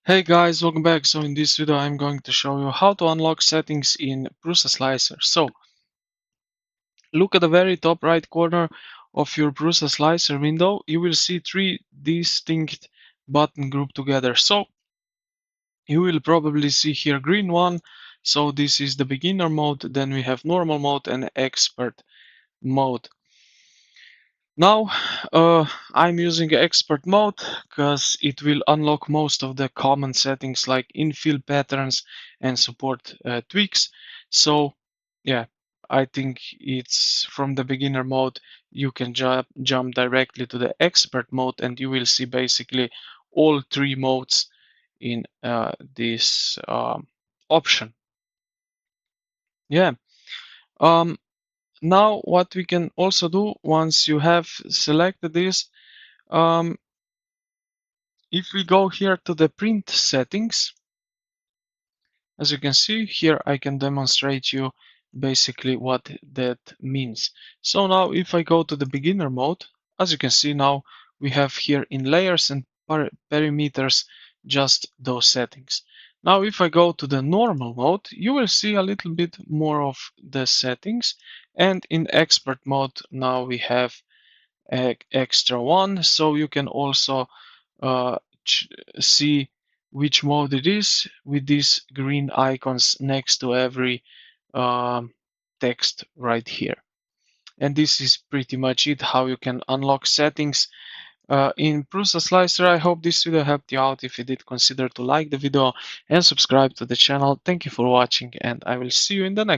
Hey guys, welcome back. So in this video I'm going to show you how to unlock settings in PrusaSlicer. So look at the very top right corner of your PrusaSlicer window. You will see three distinct button grouped together. So you will probably see here green one. So this is the beginner mode. Then we have normal mode and expert mode. Now, I'm using expert mode because it will unlock most of the common settings like infill patterns and support tweaks. So, yeah, I think it's from the beginner mode, you can jump directly to the expert mode and you will see basically all three modes in this option. Yeah. Um, Now, what we can also do once you have selected this, um, if we go here to the print settings, as you can see here, I can demonstrate you basically what that means. So now if I go to the beginner mode, as you can see now, we have here in layers and perimeters, just those settings. Now if I go to the normal mode, you will see a little bit more of the settings. And in expert mode, now we have extra one, so you can also uh, see which mode it is with these green icons next to every um, text right here. And this is pretty much it, how you can unlock settings in PrusaSlicer. I hope this video helped you out. If you did, consider to like the video and subscribe to the channel. Thank you for watching, and I will see you in the next